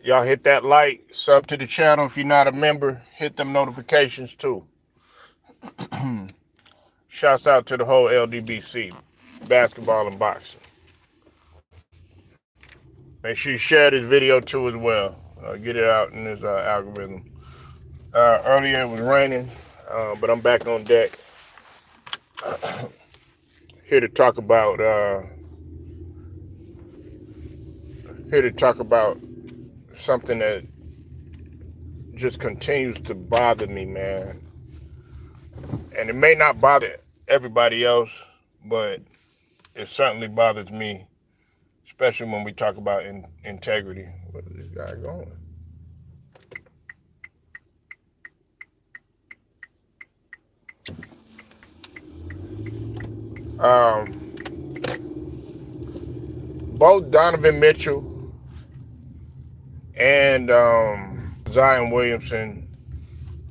Y'all hit that like, sub to the channel if you're not a member. Hit them notifications too. Shouts out to the whole LDBC, basketball and boxing. Make sure you share this video too as well. Get it out in this algorithm. Earlier it was raining, but I'm back on deck. Here to talk about something that just continues to bother me, man. And it may not bother everybody else, but it certainly bothers me, especially when we talk about integrity. Where is this guy going? Both Donovan Mitchell and Zion Williamson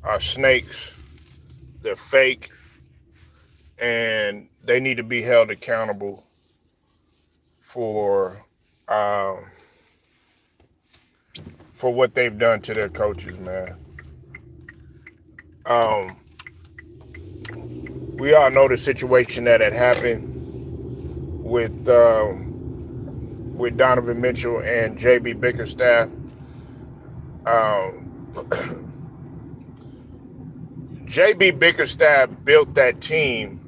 are snakes. They're fake, and they need to be held accountable for what they've done to their coaches, man. We all know the situation that had happened with Donovan Mitchell and JB Bickerstaff. JB Bickerstaff built that team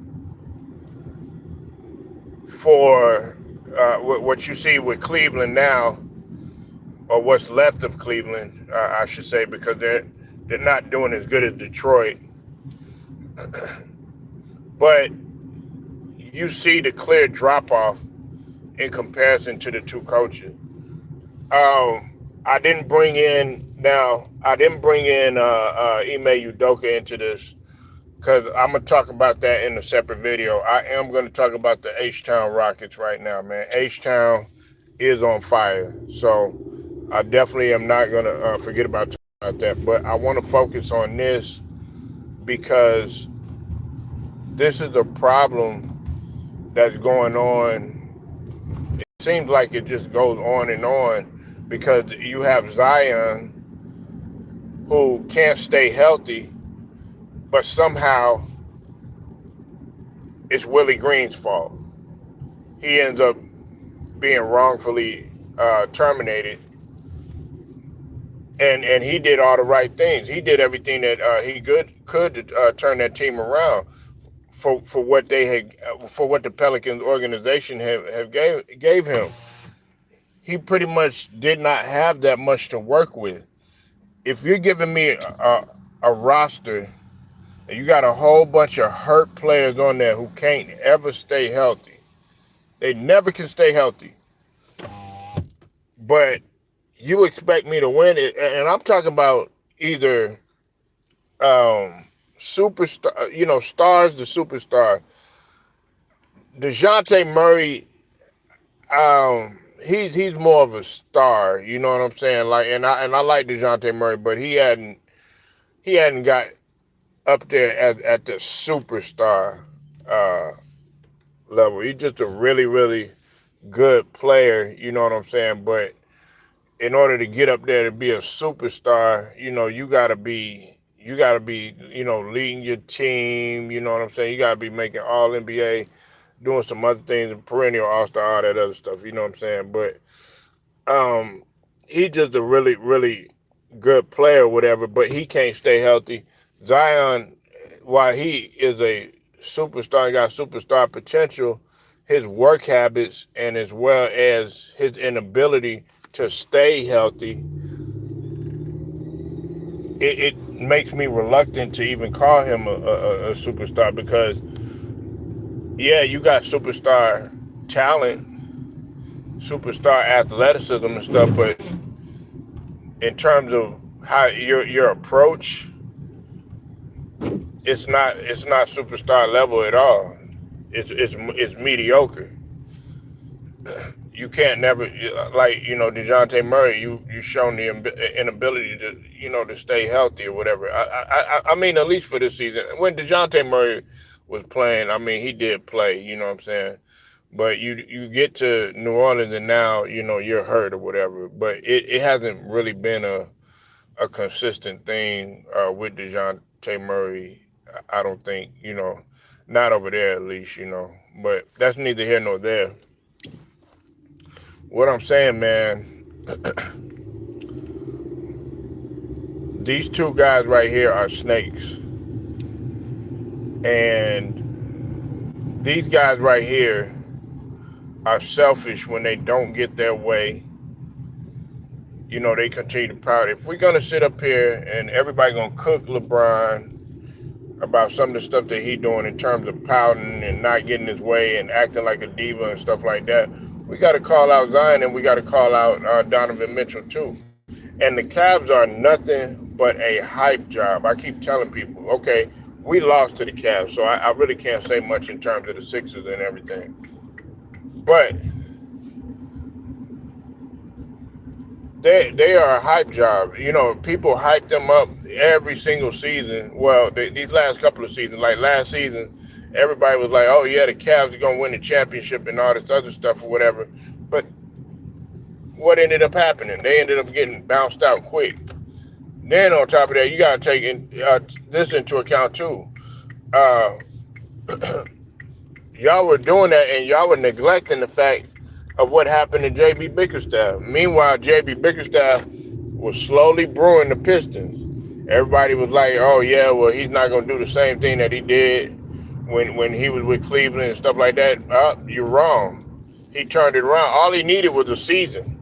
for what you see with Cleveland now, or what's left of Cleveland, I should say, because they're not doing as good as Detroit. But you see the clear drop-off in comparison to the two coaches. I didn't bring in Ime Udoka into this because I'm going to talk about that in a separate video. I am going to talk about the H-Town Rockets right now, man. H-Town is on fire. So I definitely am not going to forget about that. But I want to focus on this because this is a problem that's going on. It seems like it just goes on and on because you have Zion who can't stay healthy, but somehow it's Willie Green's fault. He ends up being wrongfully terminated, and he did all the right things. He did everything that he could to turn that team around for what the Pelicans organization have gave him. He pretty much did not have that much to work with. If you're giving me a roster and you got a whole bunch of hurt players on there who can't ever stay healthy, they never can stay healthy, but you expect me to win it, and I'm talking about either superstar, stars to superstar. DeJounte Murray, he's more of a star, you know what I'm saying? Like, and I like DeJounte Murray, but he hadn't got up there at the superstar level. He's just a really, really good player, you know what I'm saying? But in order to get up there to be a superstar, you gotta be, leading your team, you know what I'm saying? You gotta be making all NBA, doing some other things, perennial all-star, all that other stuff, you know what I'm saying? But he's just a really, really good player or whatever, but he can't stay healthy. Zion, while he is a superstar, got superstar potential, his work habits and as well as his inability to stay healthy, it makes me reluctant to even call him a superstar because, yeah, you got superstar talent, superstar athleticism and stuff, but in terms of how your approach, it's not superstar level at all. It's mediocre. You can't never, like, DeJounte Murray, you shown the inability to stay healthy or whatever. I mean, at least for this season, when DeJounte Murray was playing, I mean, he did play, you know what I'm saying? But you get to New Orleans and now, you're hurt or whatever. But it hasn't really been a consistent thing with DeJounte Murray. I don't think, not over there at least. But that's neither here nor there. What I'm saying, man, these two guys right here are snakes. And these guys right here are selfish when they don't get their way. They continue to pout. If we're going to sit up here and everybody going to cook LeBron about some of the stuff that he doing in terms of pouting and not getting his way and acting like a diva and stuff like that, we got to call out Zion and we got to call out Donovan Mitchell too. And the Cavs are nothing but a hype job. I keep telling people, okay, we lost to the Cavs, so I really can't say much in terms of the Sixers and everything. But they are a hype job. People hype them up every single season. Well, these last couple of seasons, like last season, everybody was like, oh, yeah, the Cavs are going to win the championship and all this other stuff or whatever. But what ended up happening? They ended up getting bounced out quick. Then on top of that, you got to take this into account too. Y'all were doing that and y'all were neglecting the fact of what happened to J.B. Bickerstaff. Meanwhile, J.B. Bickerstaff was slowly brewing the Pistons. Everybody was like, oh yeah, well, he's not going to do the same thing that he did when he was with Cleveland and stuff like that. You're wrong. He turned it around. All he needed was a season.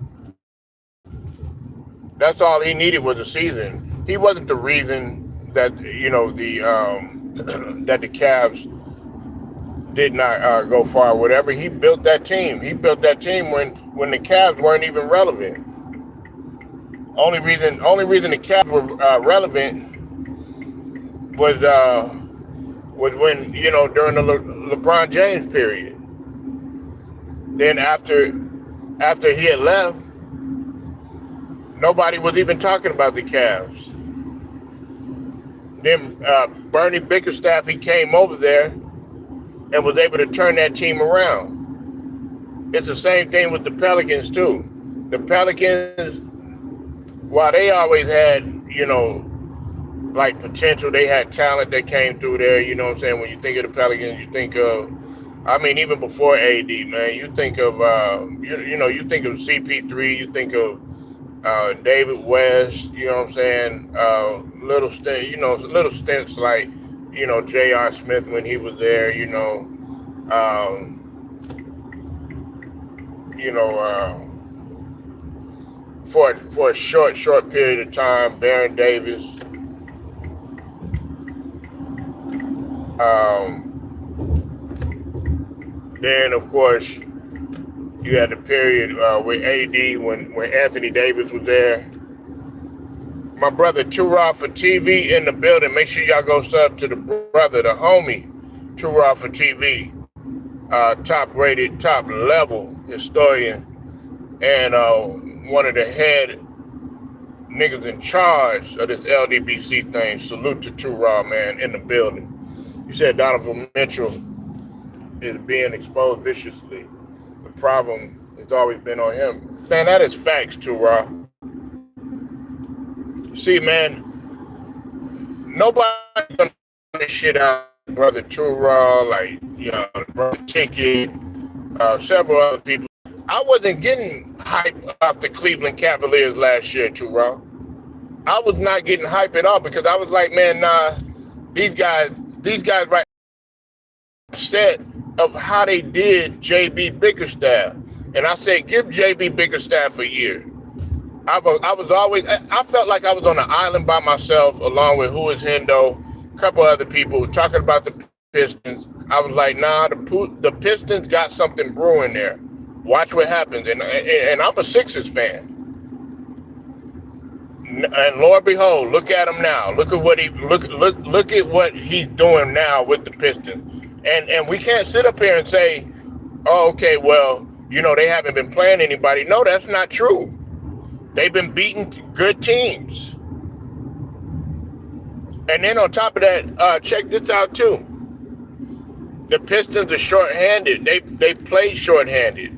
That's all he needed was a season. He wasn't the reason that, that the Cavs did not go far, whatever. He built that team. He built that team when the Cavs weren't even relevant. Only reason the Cavs were relevant was when, during the LeBron James period. Then after he had left, nobody was even talking about the Cavs. Then Bernie Bickerstaff, he came over there and was able to turn that team around. It's the same thing with the Pelicans too. The Pelicans, while they always had, like potential, they had talent that came through there. You know what I'm saying? When you think of the Pelicans, you think of, even before AD, man, you think of, you think of CP3, you think of David West, you know what I'm saying? Little stints like, J.R. Smith when he was there, for a short period of time, Baron Davis. Then of course you had the period with AD when Anthony Davis was there. My brother Turov for TV in the building. Make sure y'all go sub to the brother, the homie, Turov for TV. Top rated, top level historian. And one of the head niggas in charge of this LDBC thing. Salute to Turov, man, in the building. You said Donovan Mitchell is being exposed viciously. The problem has always been on him. Man, that is facts, Turov. See, man, nobody's gonna put this shit out, brother Turov, like, brother Ticket, several other people. I wasn't getting hype about the Cleveland Cavaliers last year, Turov. I was not getting hype at all because I was like, man, nah, these guys right upset of how they did J.B. Bickerstaff. And I said, give J.B. Bickerstaff a year. I felt like I was on an island by myself, along with Who is Hendo, a couple other people talking about the Pistons. I was like, nah, the Pistons got something brewing there. Watch what happens. And I'm a Sixers fan. And Lord behold, look at him now. Look at what he's doing now with the Pistons. And we can't sit up here and say, oh, okay, well, they haven't been playing anybody. No, that's not true. They've been beating good teams. And then on top of that, check this out too. The Pistons are shorthanded. They play shorthanded.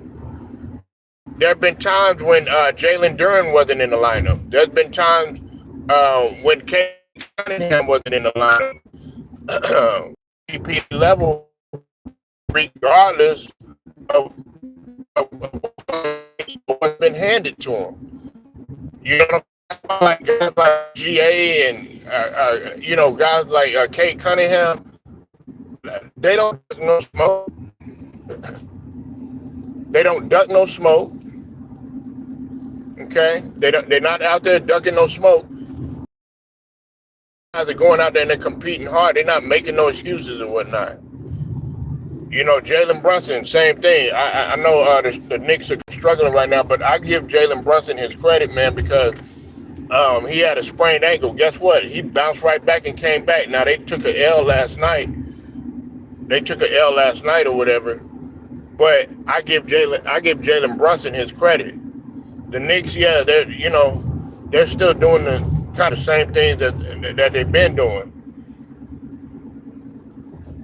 There have been times when Jalen Duren wasn't in the lineup. There's been times when Kay Cunningham wasn't in the lineup. MVP level, regardless of what's been handed to him. You know, like guys like GA and guys like Kay Cunningham. They don't duck no smoke. They don't duck no smoke. Okay, they're not out there ducking no smoke. They're going out there and they're competing hard. They're not making no excuses or whatnot. You know, Jalen Brunson, same thing. I know the Knicks are struggling right now, but I give Jalen Brunson his credit, man, because he had a sprained ankle. Guess what? He bounced right back and came back. Now they took an L last night. Or whatever. But I give Jalen Brunson his credit. The Knicks, yeah, they're still doing the kind of same things that they've been doing.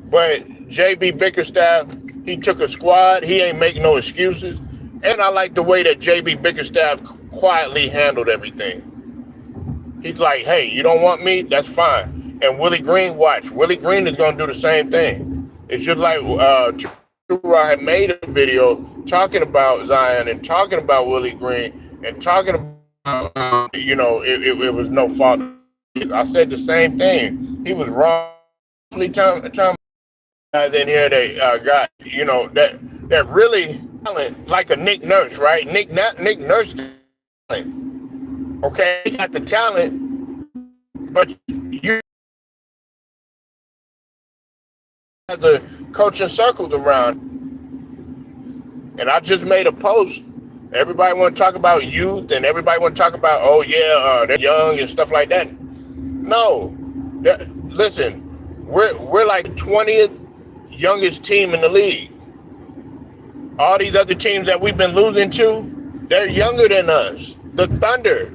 But JB Bickerstaff, he took a squad. He ain't making no excuses. And I like the way that JB Bickerstaff quietly handled everything. He's like, hey, you don't want me? That's fine. And Willie Green, watch. Willie Green is going to do the same thing. It's just like I had made a video talking about Zion and talking about Willie Green and talking about, it was no fault. I said the same thing. He was wrong. Guys in here that got, that really talent, like a Nick Nurse, right? Nick Nurse talent. Okay, he got the talent, but you have the coaching circles around. And I just made a post. Everybody want to talk about youth and everybody want to talk about, they're young and stuff like that. No, listen, we're like 20th youngest team in the league. All these other teams that we've been losing to, they're younger than us. The Thunder,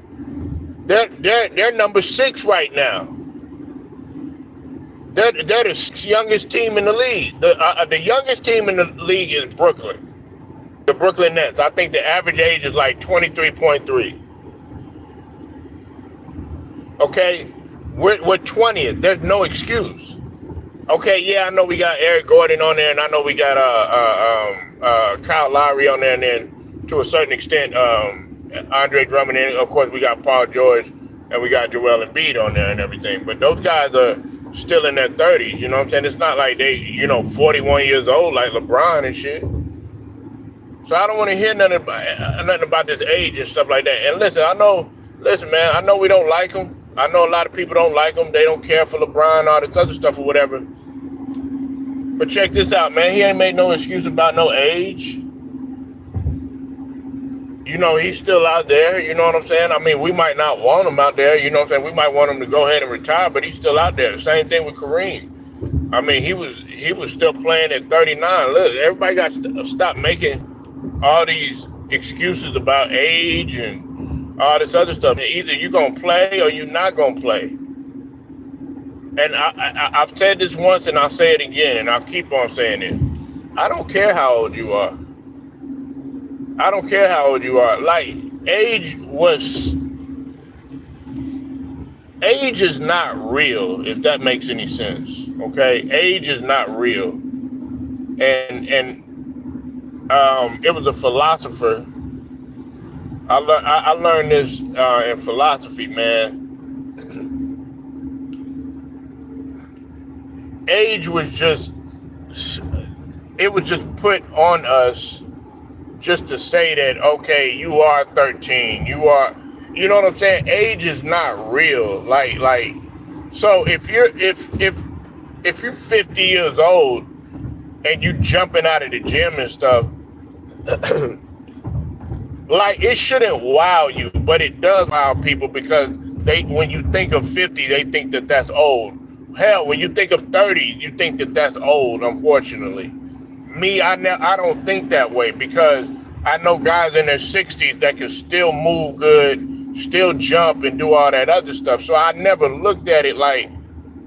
they're number 6 right now. They're the 6th youngest team in the league. The youngest team in the league is Brooklyn. The Brooklyn Nets. I think the average age is like 23.3. Okay, we're 20th. There's no excuse. Okay, yeah, I know we got Eric Gordon on there, and I know we got Kyle Lowry on there, and then to a certain extent, Andre Drummond, and of course we got Paul George, and we got Joel Embiid on there and everything. But those guys are still in their 30s. You know what I'm saying? It's not like they, 41 years old like LeBron and shit. So I don't want to hear nothing about this age and stuff like that. And listen, man, I know we don't like him. I know a lot of people don't like him. They don't care for LeBron, all this other stuff or whatever. But check this out, man. He ain't made no excuse about no age. He's still out there. You know what I'm saying? I mean, we might not want him out there. You know what I'm saying? We might want him to go ahead and retire, but he's still out there. The same thing with Kareem. I mean, he was still playing at 39. Look, everybody got to stop making all these excuses about age and all this other stuff. Either you're going to play or you're not going to play. And I've said this once and I'll say it again and I'll keep on saying it. I don't care how old you are. Like, age is not real, if that makes any sense. Okay? Age is not real. And it was a philosopher. I learned this in philosophy, man. Age was just put on us just to say that, okay, you are 13, you know what I'm saying? Age is not real. Like, so if you're 50 years old and you jumping out of the gym and stuff, like, it shouldn't wow you, but it does wow people because when you think of 50, they think that that's old. Hell, when you think of 30, you think that that's old, unfortunately. Me, I don't think that way because I know guys in their 60s that can still move good, still jump and do all that other stuff. So I never looked at it like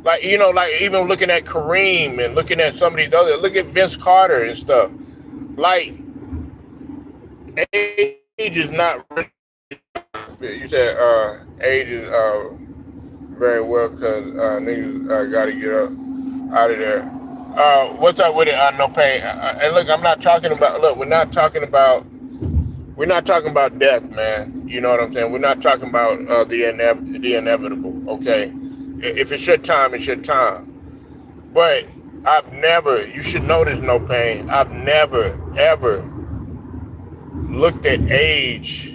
Like, like even looking at Kareem and looking at some of these other, look at Vince Carter and stuff. Like, age is not really, you said age is very well, because niggas got to get up out of there. What's up with it? No pain. And look, I'm not talking about. Look, we're not talking about death, man. You know what I'm saying? We're not talking about the inevitable. Okay, if it's your time, it's your time. But I've never. You should know this, no pain. I've never ever looked at age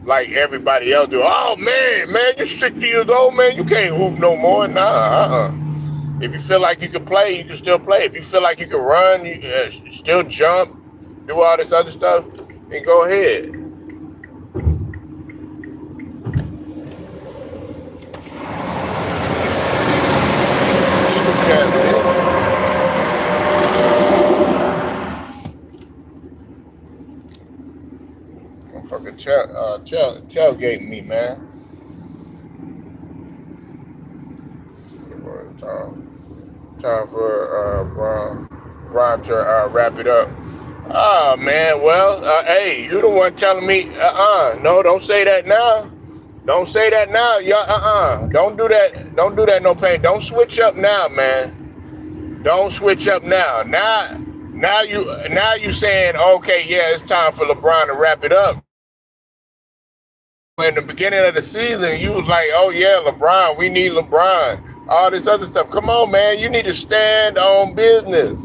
like everybody else do. Oh man, you're 60 years old, man. You can't hoop no more. Nah, If you feel like you can play, you can still play. If you feel like you can run, you still jump, do all this other stuff, and go ahead. Motherfucker tailgate me, man. Time for Brian to wrap it up. Oh man, well, hey, you the one telling me, no, don't say that now. Don't say that now, y'all. Don't do that. Don't do that, no pain. Don't switch up now, man. Don't switch up now. Now you saying, okay, yeah, it's time for LeBron to wrap it up. In the beginning of the season, you was like, oh yeah, LeBron, we need LeBron. All this other stuff. Come on, man. You need to stand on business.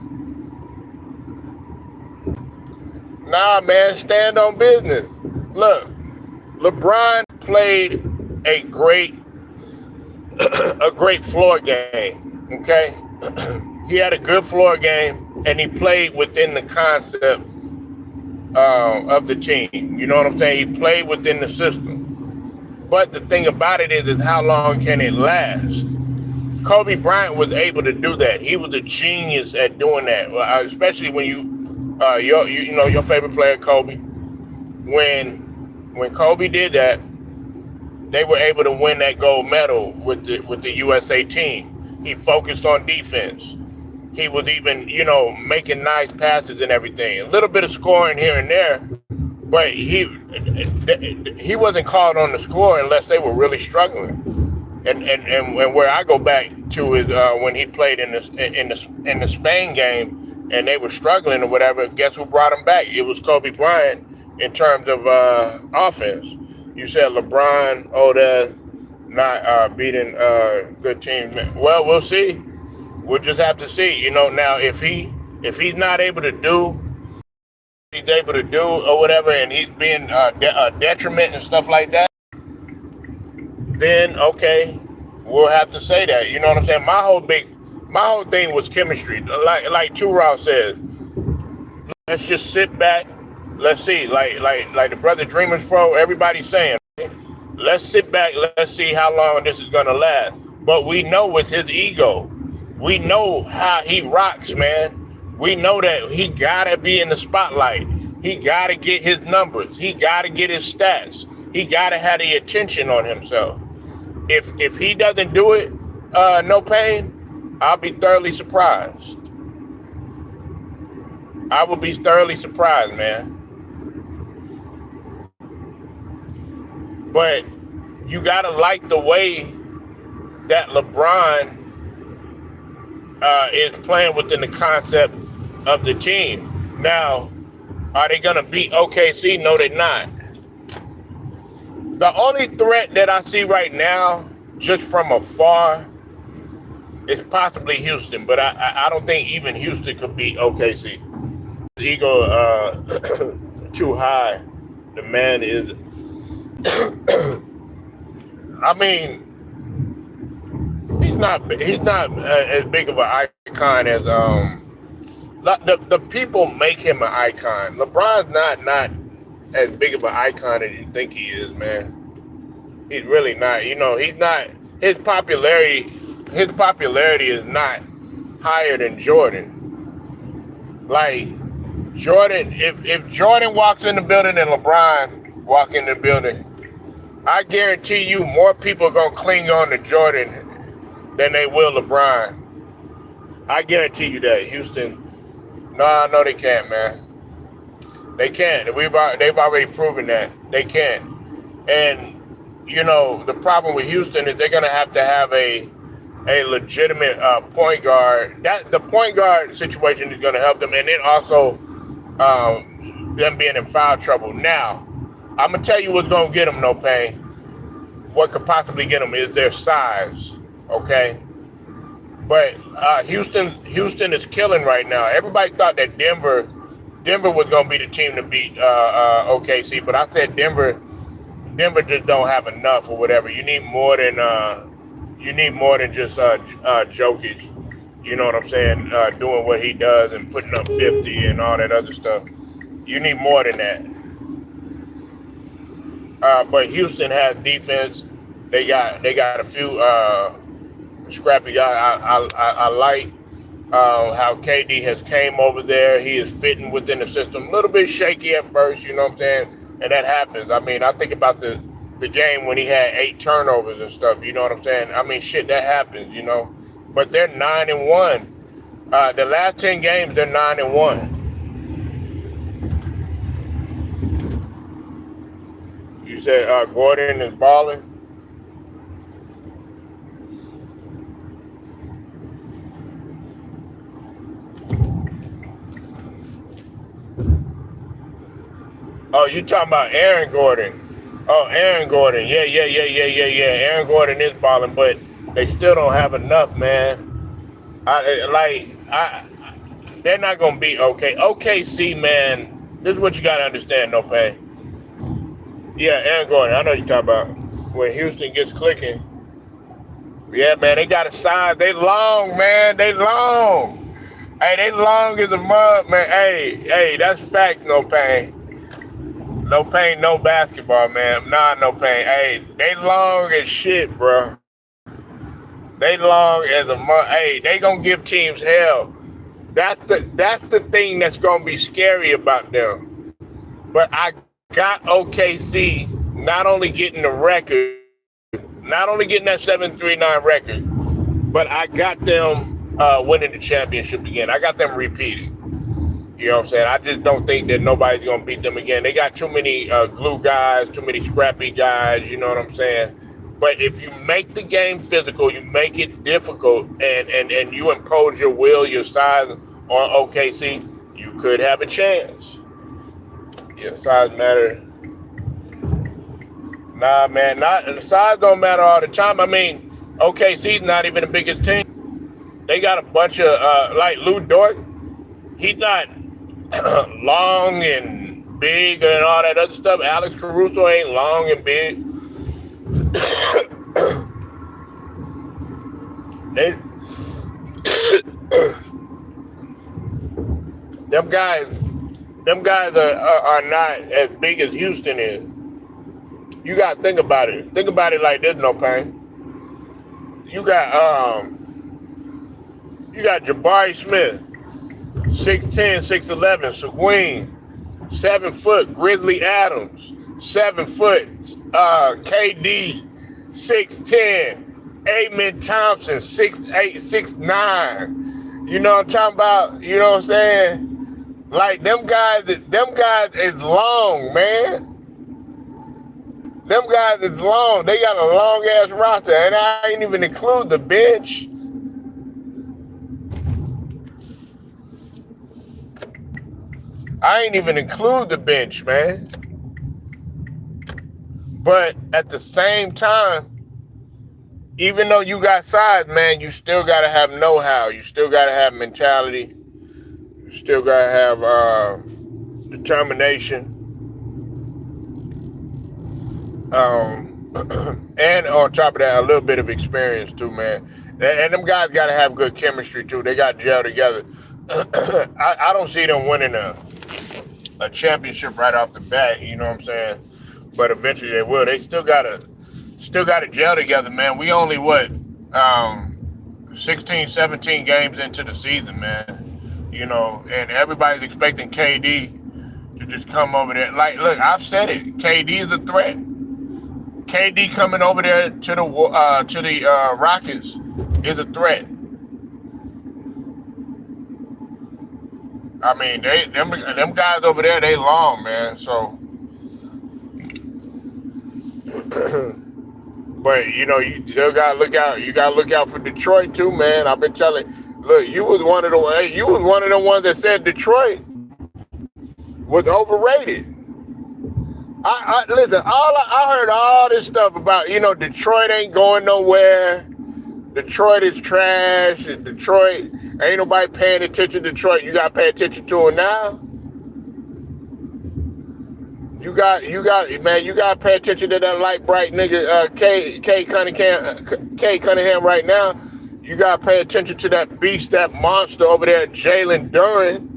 Nah, man, stand on business. Look, LeBron played a great floor game. Okay? He had a good floor game, and he played within the concept of the team. You know what I'm saying? He played within the system. But the thing about it is how long can it last? Kobe Bryant was able to do that. He was a genius at doing that, especially when your favorite player, Kobe. When Kobe did that, they were able to win that gold medal with the USA team. He focused on defense. He was even, making nice passes and everything. A little bit of scoring here and there, but he wasn't called on the score unless they were really struggling. And where I go back to is when he played in the Spain game and they were struggling or whatever. Guess who brought him back? It was Kobe Bryant in terms of offense. You said LeBron, they're not beating good teams. Well, we'll see. We'll just have to see. Now if he's not able to do, he's able to do or whatever, and he's being a detriment and stuff like that, then okay, we'll have to say that. You know what I'm saying? My whole thing was chemistry. Like Turao said, let's just sit back. Let's see. Like the brother Dreamers Pro, everybody's saying, let's sit back. Let's see how long this is gonna last. But we know with his ego, we know how he rocks, man. We know that he gotta be in the spotlight. He gotta get his numbers. He gotta get his stats. He gotta have the attention on himself. If he doesn't do it, no pain, I'll be thoroughly surprised. I will be thoroughly surprised, man. But you gotta like the way that LeBron is playing within the concept of the team. Now, are they gonna beat OKC? No, they're not. The only threat that I see right now, just from afar, is possibly Houston, but I don't think even Houston could beat OKC. The ego too high. The man is. I mean, he's not as big of an icon as the people make him an icon. LeBron's not as big of an icon as you think he is, man. He's really not. He's not. His popularity is not higher than Jordan. Like Jordan, if Jordan walks in the building and LeBron walk in the building, I guarantee you more people are gonna cling on to Jordan than they will LeBron. I guarantee you that. Houston, no, they can't, man. They can't. They've already proven that they can't. And the problem with Houston is they're gonna have to have a legitimate point guard. That the point guard situation is gonna help them, and then also them being in foul trouble. Now, I'm gonna tell you what's gonna get them, no pain. What could possibly get them is their size. Okay. But Houston is killing right now. Everybody thought that Denver was going to be the team to beat OKC, but I said Denver just don't have enough or whatever. You need more than just Jokic. You know what I'm saying? Doing what he does and putting up 50 and all that other stuff. You need more than that. But Houston has defense. They got a few scrappy guys. I like how KD has came over there. He is fitting within the system. A little bit shaky at first, you know what I'm saying? And that happens. I mean, I think about the game when he had 8 turnovers and stuff, you know what I'm saying? I mean, shit, that happens, But they're 9-1. The last 10 games, they're 9-1. You said Gordon is balling? Oh, you talking about Aaron Gordon? Oh, Aaron Gordon. Yeah. Aaron Gordon is balling, but they still don't have enough, man. They're not gonna be okay. OKC, man. This is what you gotta understand, no pay. Yeah, Aaron Gordon. I know you talking about when Houston gets clicking. Yeah, man. They got a size. They long, man. They long. Hey, they long as a mud, man. Hey, that's fact, no pain. No pain, no basketball, man. Nah, no pain. Hey, they long as shit, bro. They long as a month. Hey, they gonna give teams hell. That's the thing that's gonna be scary about them. But I got OKC not only getting the record, not only getting that 7-3-9 record, but I got them winning the championship again. I got them repeating. You know what I'm saying? I just don't think that nobody's going to beat them again. They got too many glue guys, too many scrappy guys, you know what I'm saying? But if you make the game physical, you make it difficult, and you impose your will, your size on OKC, you could have a chance. Yeah, size matter. Nah, man, the size don't matter all the time. I mean, OKC's not even the biggest team. They got a bunch of, like Lou Dort, he's not long and big and all that other stuff. Alex Caruso ain't long and big. Them guys are not as big as Houston is. You gotta think about it. Think about it like this, no pain. You got Jabari Smith, 6'10", 6'11", Seguin, 7 foot, Grizzly Adams, 7 foot, KD, 6'10", Amen Thompson, 6'8", 6'9". You know what I'm talking about? You know what I'm saying? Like them guys is long, man. Them guys is long. They got a long ass roster, and I ain't even include the bench. I ain't even include the bench, man. But at the same time, even though you got size, man, you still gotta have know-how. You still gotta have mentality. You still gotta have determination. And on top of that, a little bit of experience too, man. And them guys gotta have good chemistry too. They got to gel together. I don't see them winning a championship right off the bat, you know what I'm saying? But eventually they will. They still gotta gel together, man. We only 16, 17 games into the season, man. You know, and everybody's expecting KD to just come over there. Like, look, I've said it. KD is a threat. KD coming over there to the Rockets is a threat. I mean, them guys over there, they long, man. So, but you still gotta look out. You gotta look out for Detroit too, man. I've been telling. Look, you was one of the ones that said Detroit was overrated. I listen. I heard all this stuff about Detroit ain't going nowhere. Detroit is trash. And Detroit ain't nobody paying attention to Detroit. You gotta pay attention to it now. You got man. You gotta pay attention to that light bright nigga K Cunningham right now. You gotta pay attention to that beast, that monster over there, Jalen Duren.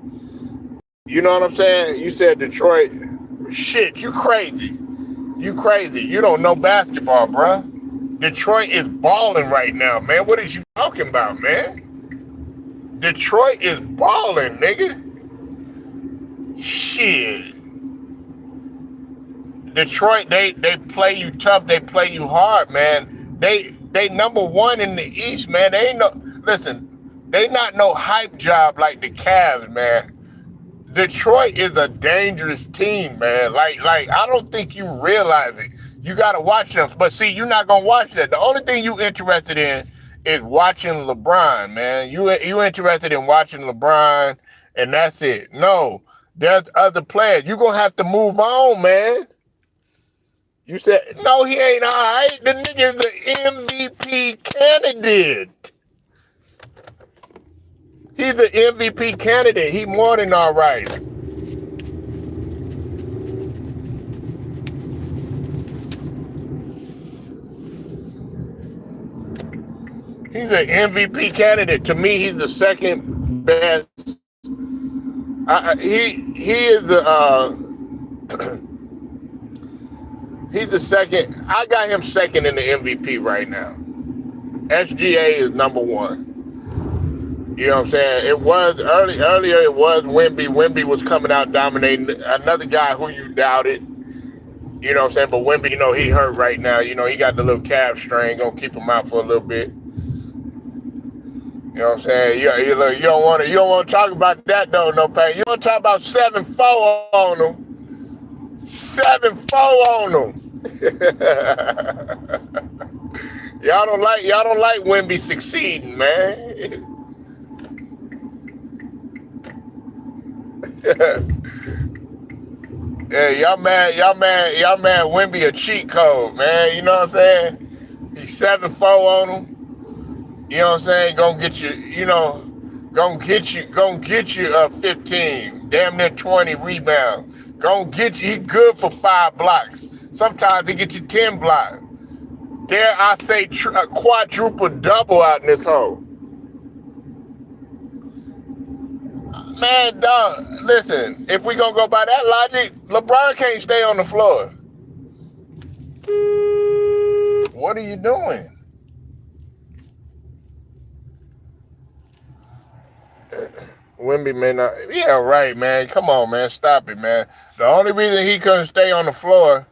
You know what I'm saying? You said Detroit. Shit, you crazy. You crazy. You don't know basketball, bruh. Detroit is balling right now, man. What is you talking about, man? Detroit is balling, nigga. Shit. Detroit, they play you tough. They play you hard, man. They number one in the East, man. They ain't they not no hype job like the Cavs, man. Detroit is a dangerous team, man. Like I don't think you realize it. You gotta watch them, but see, you're not gonna watch that. The only thing you interested in is watching LeBron, man. You interested in watching LeBron, and that's it. No, there's other players. You're gonna have to move on, man. You said no, he ain't all right. The nigga is an MVP candidate. He's an MVP candidate. He more than all right. He's an MVP candidate. To me, he's the second best. He is the he's the second. I got him second in the MVP right now. SGA is number one. You know what I'm saying? It was earlier. It was Wemby. Wemby was coming out dominating. Another guy who you doubted. You know what I'm saying? But Wemby, he hurt right now. He got the little calf strain. Gonna keep him out for a little bit. You know what I'm saying? You don't want to talk about that though, no pain. You want to talk about 7-4 on them. 7-4 on them. Y'all don't like Wemby succeeding, man. Yeah, y'all mad Wemby a cheat code, man. You know what I'm saying? He's 7-4 on him. You know what I'm saying? Gonna get you 15, damn near 20 rebounds. Gonna get you, he good for 5 blocks. Sometimes he get you 10 blocks. Dare I say a quadruple double out in this hole. Man, dog, listen, if we gonna go by that logic, LeBron can't stay on the floor. What are you doing? Wemby may not. Yeah, right, man. Come on, man. Stop it, man. The only reason he couldn't stay on the floor,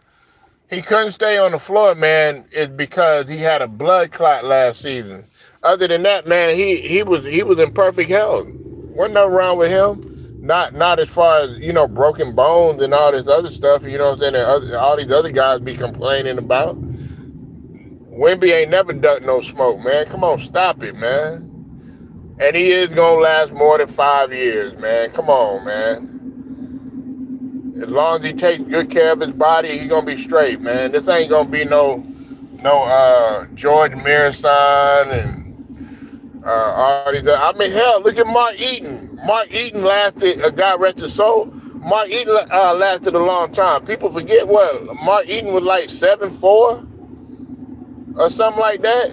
man, is because he had a blood clot last season. Other than that, man, he was in perfect health. Wasn't nothing wrong with him. Not as far as, broken bones and all this other stuff, you know what I'm saying, and all these other guys be complaining about. Wemby ain't never ducked no smoke, man. Come on, stop it, man. And he is going to last more than 5 years, man. Come on, man. As long as he takes good care of his body, he going to be straight, man. This ain't going to be no George Mirasan and all these. I mean, hell, look at Mark Eaton. Mark Eaton lasted, God rest his soul. Mark Eaton lasted a long time. People forget what Mark Eaton was like 7'4" or something like that.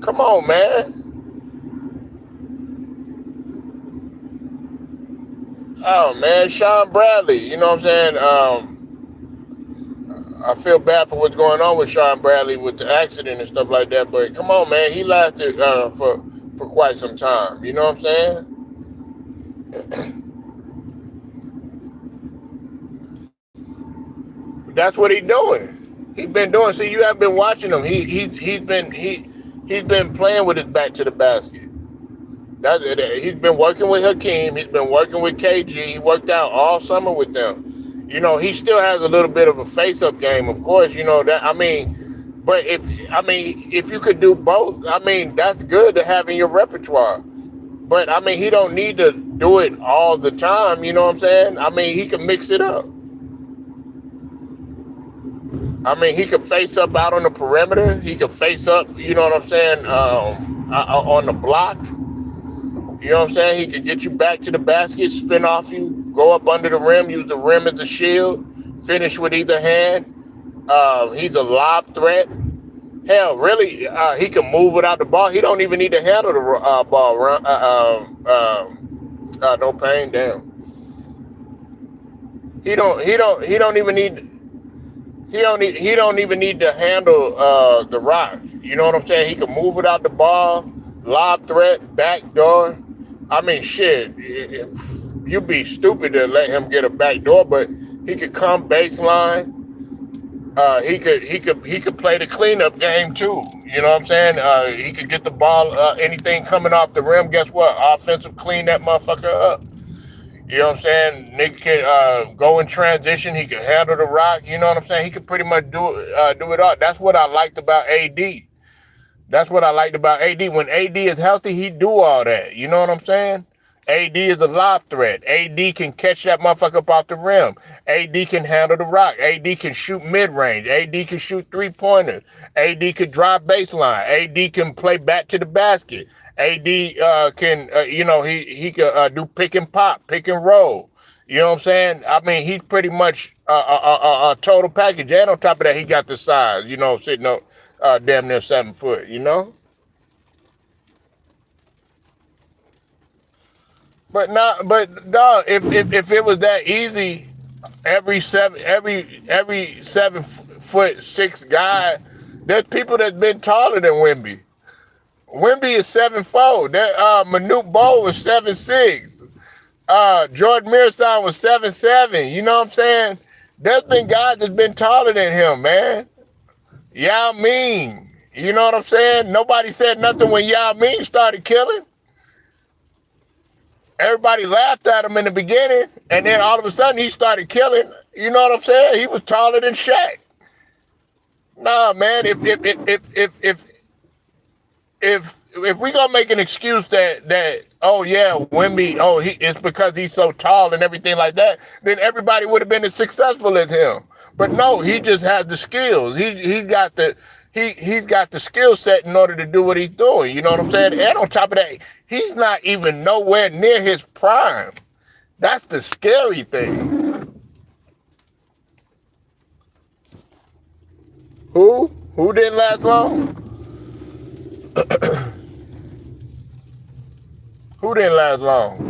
Come on, man. Oh, man, Sean Bradley. You know what I'm saying? I feel bad for what's going on with Sean Bradley with the accident and stuff like that. But come on, man. He lasted for quite some time. You know what I'm saying? That's what he's doing. He's been doing. See, you haven't been watching him. He's been He's been playing with his back to the basket. He's been working with Hakeem. He's been working with KG. He worked out all summer with them. He still has a little bit of a face-up game, of course. That. I mean, but if you could do both, I mean, that's good to have in your repertoire. But I mean, he don't need to do it all the time. You know what I'm saying? I mean, he can mix it up. I mean, he could face up out on the perimeter. He could face up, you know what I'm saying, on the block. You know what I'm saying? He could get you back to the basket, spin off you, go up under the rim, use the rim as a shield, finish with either hand. He's a lob threat. Hell, really, he can move without the ball. He don't even need to handle the ball. No pain, damn. He don't even need. He don't even need to handle the rock. You know what I'm saying? He can move without the ball, lob threat, back door. I mean, shit, you'd be stupid to let him get a back door, but he could come baseline. He could play the cleanup game too. You know what I'm saying? He could get the ball, anything coming off the rim. Guess what? Offensive clean that motherfucker up. You know what I'm saying? Nigga can go in transition. He can handle the rock. You know what I'm saying? He could pretty much do it all. That's what I liked about AD. That's what I liked about AD. When AD is healthy, he do all that. You know what I'm saying? AD is a lob threat. AD can catch that motherfucker up off the rim. AD can handle the rock. AD can shoot mid-range. AD can shoot three-pointers. AD can drive baseline. AD can play back to the basket. AD can, he can do pick and pop, pick and roll. You know what I'm saying? I mean, he's pretty much a total package. And on top of that, he got the size, sitting up damn near 7 foot, But no, if it was that easy, every 7'6" guy, there's people that's been taller than Wemby. Wemby is 7'4". That Manute Bol was 7'6". Jordan Mearson was 7'7". You know what I'm saying? There's been guys that's been taller than him, man. Yao Ming. You know what I'm saying? Nobody said nothing when Yao Ming started killing. Everybody laughed at him in the beginning, and then all of a sudden he started killing. You know what I'm saying? He was taller than Shaq. Nah, man. If we gonna make an excuse that oh yeah, Wemby, it's because he's so tall and everything like that, then everybody would have been as successful as him. But no, he just has the skills. He's got the skill set in order to do what he's doing. You know what I'm saying? And on top of that, he's not even nowhere near his prime. That's the scary thing. Who didn't last long? Who didn't last long?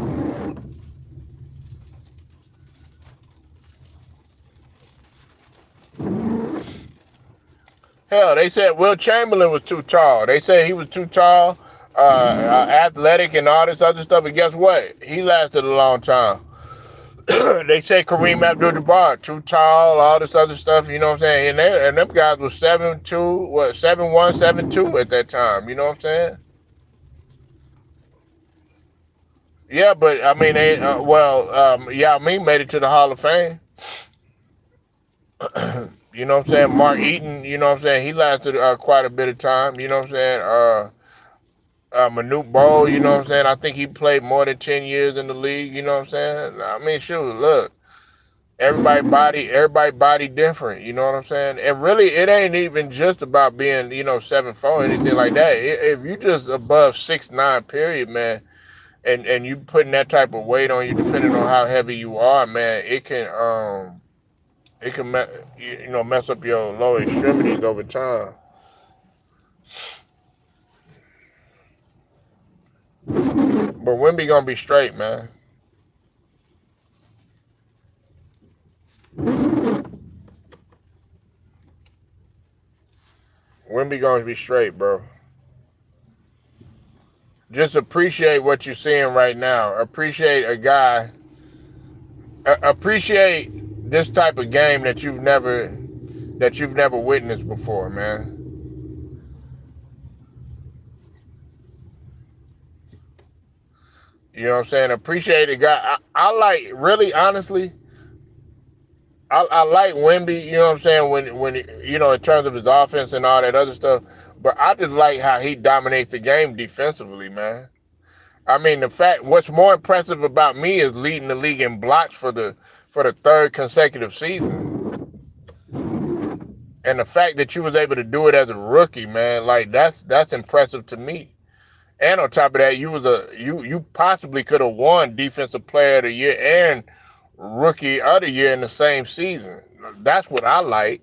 Hell, they said Will Chamberlain was too tall. They said he was too tall, athletic, and all this other stuff. And guess what? He lasted a long time. They say Kareem Abdul-Jabbar, too tall, all this other stuff. You know what I'm saying? And them guys were 7'2", 7'1", 7'2" at that time. You know what I'm saying? Yeah, but I mean, Yao Ming made it to the Hall of Fame. You know what I'm saying? Mark Eaton, you know what I'm saying? He lasted quite a bit of time. You know what I'm saying? Manute Bol, you know what I'm saying? I think he played more than 10 years in the league. You know what I'm saying? I mean, shoot, look, everybody body different. You know what I'm saying? And really, it ain't even just about being 7'4" or anything like that. If you just above 6'9", period, man. And you putting that type of weight on you, depending on how heavy you are, man, it can mess up your lower extremities over time. But Wemby gonna be straight, man. Wemby gonna be straight, bro. Just appreciate what you're seeing right now. Appreciate a guy. Appreciate this type of game that you've never witnessed before, man. You know what I'm saying? Appreciate the guy. I like, really, honestly, I like Wemby, you know what I'm saying, in terms of his offense and all that other stuff. But I just like how he dominates the game defensively, man. I mean, what's more impressive about me is leading the league in blocks for the third consecutive season. And the fact that you was able to do it as a rookie, man, like that's impressive to me. And on top of that, you possibly could have won Defensive Player of the Year and Rookie of the Year in the same season. That's what I like.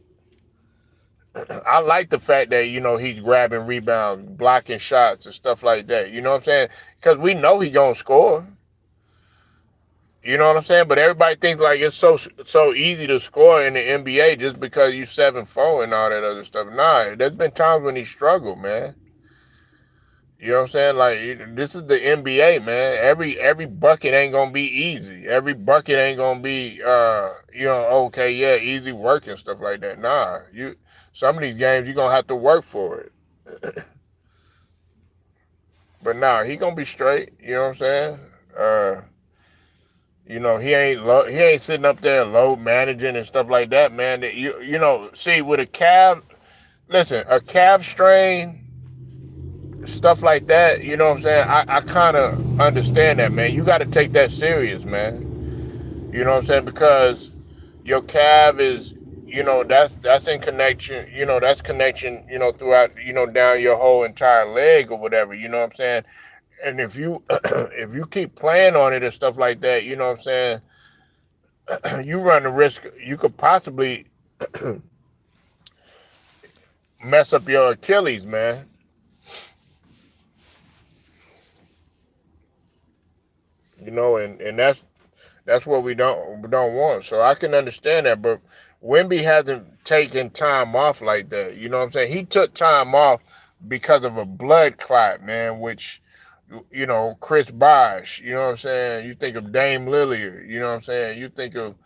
I like the fact that he's grabbing rebounds, blocking shots, and stuff like that. You know what I'm saying? Because we know he's gonna score. You know what I'm saying? But everybody thinks like it's so easy to score in the NBA just because you 7'4" and all that other stuff. Nah, there's been times when he struggled, man. You know what I'm saying? Like, this is the NBA, man. Every bucket ain't gonna be easy. Every bucket ain't gonna be okay, yeah, easy work and stuff like that. Nah, some of these games you're gonna have to work for it. But nah, he gonna be straight. You know what I'm saying? He ain't sitting up there load managing and stuff like that, man. See, with a calf, listen, a calf strain, stuff like that, you know what I'm saying? I kind of understand that, man. You got to take that serious, man. You know what I'm saying? Because your calf is, that's in connection, that's connection, throughout, down your whole entire leg or whatever, you know what I'm saying? And if you if you keep playing on it and stuff like that, you know what I'm saying, you run the risk you could possibly mess up your Achilles, man. And that's what we don't want. So I can understand that, but Wemby hasn't taken time off like that. You know what I'm saying? He took time off because of a blood clot, man, which Chris Bosh, you know what I'm saying? You think of Dame Lillard, you know what I'm saying? You think of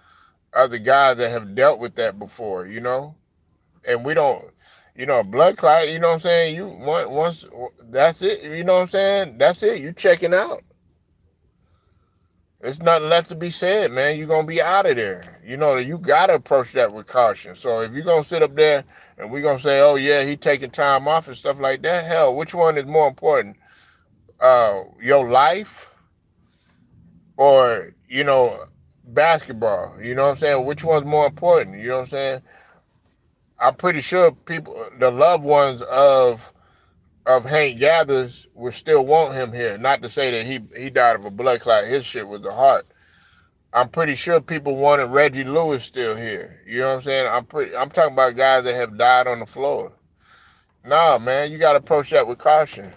other guys that have dealt with that before, and we don't, blood clot, you know what I'm saying? Once that's it, you know what I'm saying? That's it. You checking out. There's nothing left to be said, man. You're gonna be out of there. You gotta approach that with caution. So if you're gonna sit up there and we're gonna say, oh yeah, he taking time off and stuff like that, hell, which one is more important? Your life or, basketball? You know what I'm saying? Which one's more important? You know what I'm saying? I'm pretty sure the loved ones of Hank Gathers would still want him here. Not to say that he died of a blood clot. His shit was the heart. I'm pretty sure people wanted Reggie Lewis still here. You know what I'm saying? I'm talking about guys that have died on the floor. Nah, man, you gotta approach that with caution.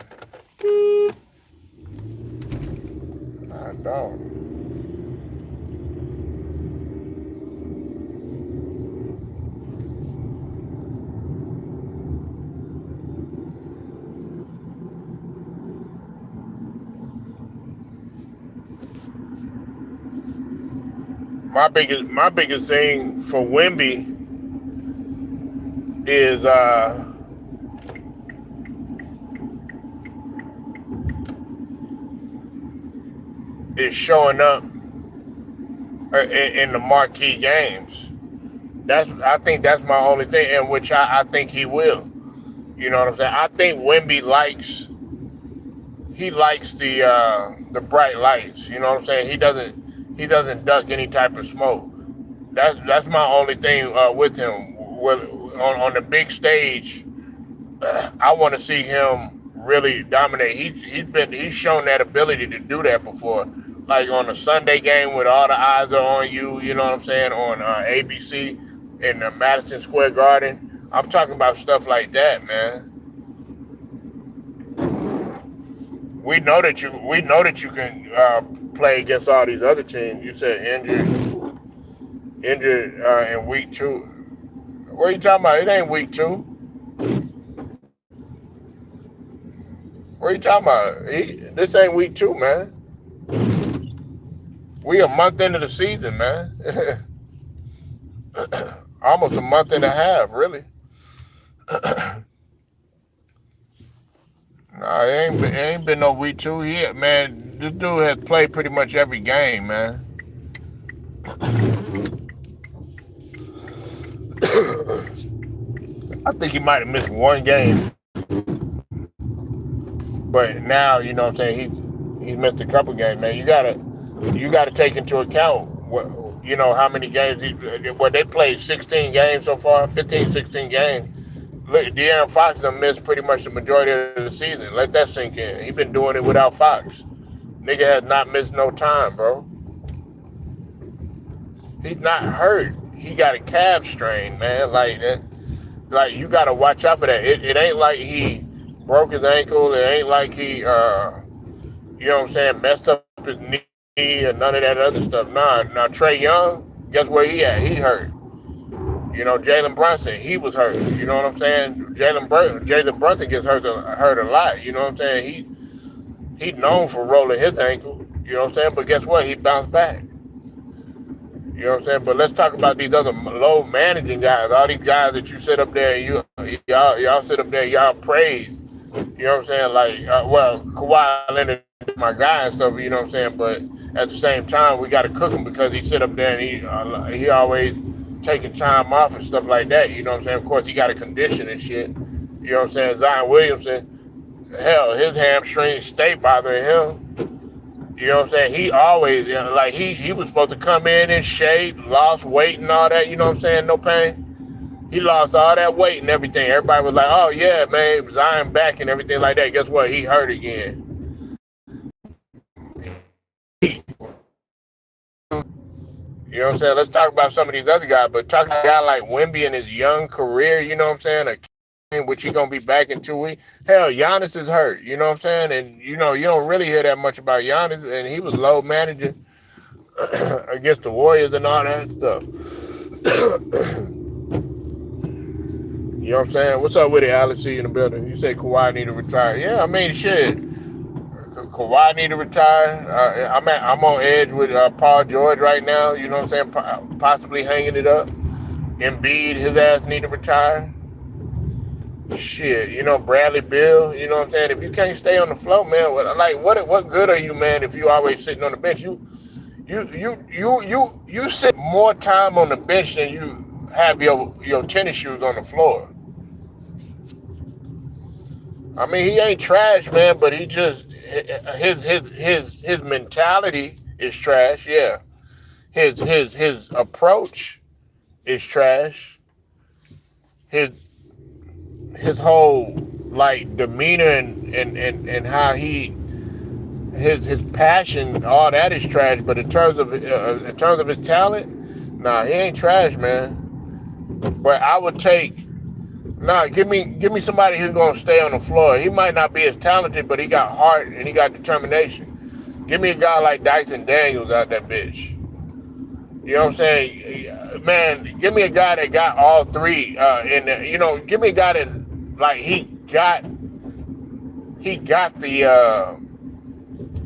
I don't. My biggest thing for Wemby is showing up in the marquee games. I think that's my only thing, in which I think he will. You know what I'm saying? I think Wemby likes the bright lights. You know what I'm saying? He doesn't duck any type of smoke. That's my only thing with him. On the big stage, I want to see him really dominate. He's shown that ability to do that before, like on a Sunday game with all the eyes are on you. You know what I'm saying, on ABC in the Madison Square Garden. I'm talking about stuff like that, man. We know that you can play against all these other teams. You said injured in week 2. What are you talking about? It ain't week 2. What are you talking about? This ain't week 2, man. We a month into the season, man. Almost a month and a half, really. Nah, it ain't been no week 2 yet, man. this dude has played pretty much every game, man. I think he might have missed one game, but now you know what I'm saying. He's missed a couple games, man. You gotta take into account what how many games they played 16 games so far, 15, 16 games. Look, De'Aaron Fox done missed pretty much the majority of the season. Let that sink in. He been doing it without Fox. Nigga has not missed no time, bro. He's not hurt. He got a calf strain, man. Like that. Like you gotta watch out for that. It ain't like he broke his ankle. It ain't like he messed up his knee or none of that other stuff. Nah. Now Trae Young, guess where he at? He hurt. Jalen Brunson, he was hurt. You know what I'm saying? Jalen Brunson gets hurt a lot. You know what I'm saying? He's known for rolling his ankle. You know what I'm saying? But guess what? He bounced back. You know what I'm saying? But let's talk about these other low managing guys. All these guys that you sit up there and y'all sit up there, y'all praise. You know what I'm saying? Like, Kawhi Leonard is my guy and stuff. You know what I'm saying? But at the same time, we got to cook him because he sit up there and he always taking time off and stuff like that. You know what I'm saying? Of course, he got a condition and shit. You know what I'm saying? Zion Williamson, hell, his hamstrings stay bothering him. You know what I'm saying? He always, he was supposed to come in shape, lost weight and all that. You know what I'm saying? No pain. He lost all that weight and everything. Everybody was like, oh, yeah, man, Zion back and everything like that. Guess what? He hurt again. You know what I'm saying? Let's talk about some of these other guys, but talk about a guy like Wemby in his young career, you know what I'm saying? Which he gonna be back in 2 weeks. Hell, Giannis is hurt, you know what I'm saying? And you don't really hear that much about Giannis, and he was low managing against the Warriors and all that stuff. You know what I'm saying? What's up with it, Alex? See you in the building. You say Kawhi need to retire. Yeah, I mean, shit. Kawhi need to retire. I'm on edge with Paul George right now. You know what I'm saying? Possibly hanging it up. Embiid, his ass need to retire. Shit, Bradley Beal. You know what I'm saying? If you can't stay on the floor, man, what good are you, man? If you always sitting on the bench, you sit more time on the bench than you have your tennis shoes on the floor. I mean, he ain't trash, man, but he just his mentality is trash. Yeah, his approach is trash. His whole demeanor and how his passion, all that is trash. But in terms of his talent, nah, he ain't trash, man. But I would take. Nah, give me somebody who's gonna stay on the floor. He might not be as talented, but he got heart and he got determination. Give me a guy like Dyson Daniels out that bitch. You know what I'm saying? Man, give me a guy that got all three in there. Give me a guy that he got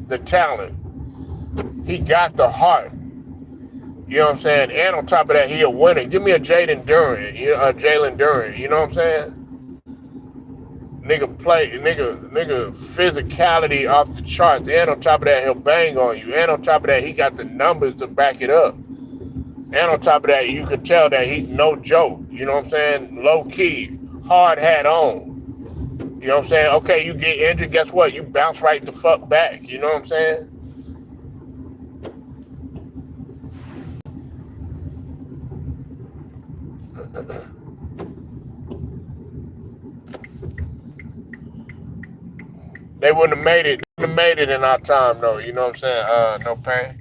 the talent. He got the heart. You know what I'm saying? And on top of that, he a winner. Give me a Jalen Duren. You know what I'm saying? Nigga physicality off the charts. And on top of that, he'll bang on you. And on top of that, he got the numbers to back it up. And on top of that, you could tell that he's no joke. You know what I'm saying? Low key, hard hat on. You know what I'm saying? Okay, you get injured, guess what? You bounce right the fuck back. You know what I'm saying? They wouldn't have made it. They wouldn't have made it in our time, though. You know what I'm saying? No pain.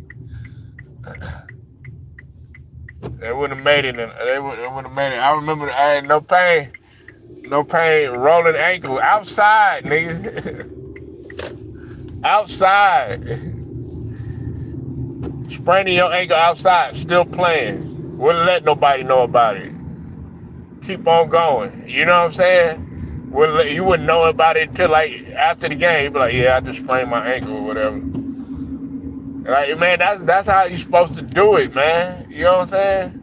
They wouldn't have made it. They wouldn't have made it. I remember. I had no pain. No pain. Rolling ankle outside, nigga. Outside. Spraining your ankle outside. Still playing. Wouldn't let nobody know about it. Keep on going. You know what I'm saying? You wouldn't know about it until after the game. You'd be like, yeah, I just sprained my ankle or whatever. Man, that's how you're supposed to do it, man. You know what I'm saying?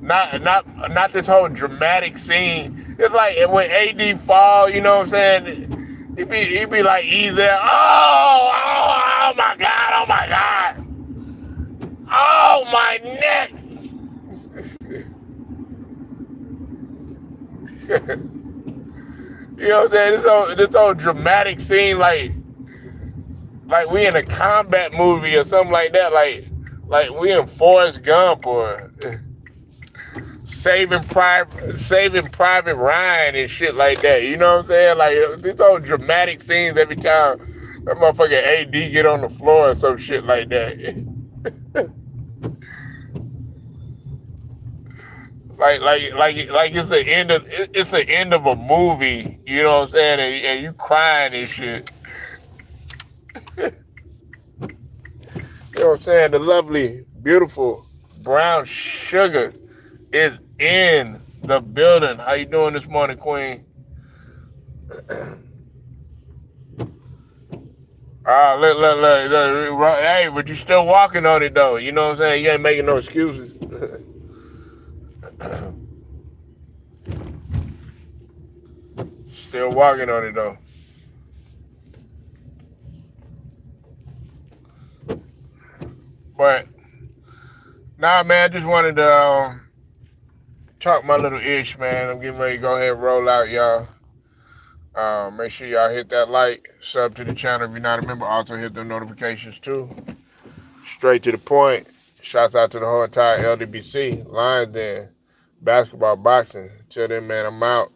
Not this whole dramatic scene. It's like when AD fall, you know what I'm saying? He be like easy. Oh my God, oh my God. Oh my neck. You know what I'm saying? This whole dramatic scene, like we in a combat movie or something like that. Like we in Forrest Gump or Saving Private Ryan and shit like that. You know what I'm saying? Like these whole dramatic scenes every time that motherfucking AD get on the floor or some shit like that. like it's the end of a movie. You know what I'm saying? And you crying and shit. You know what I'm saying? The lovely, beautiful brown sugar is in the building. How you doing this morning, Queen? Look. Hey, but you still walking on it though. You know what I'm saying? You ain't making no excuses. Still walking on it though. But nah, man, I just wanted to talk my little ish, man. I'm getting ready to go ahead and roll out, y'all. Make sure y'all hit that like, sub to the channel if you're not a member. Also hit the notifications too. Straight to the point. Shouts out to the whole entire LDBC, Lions Den, basketball, boxing. Till then, man, I'm out.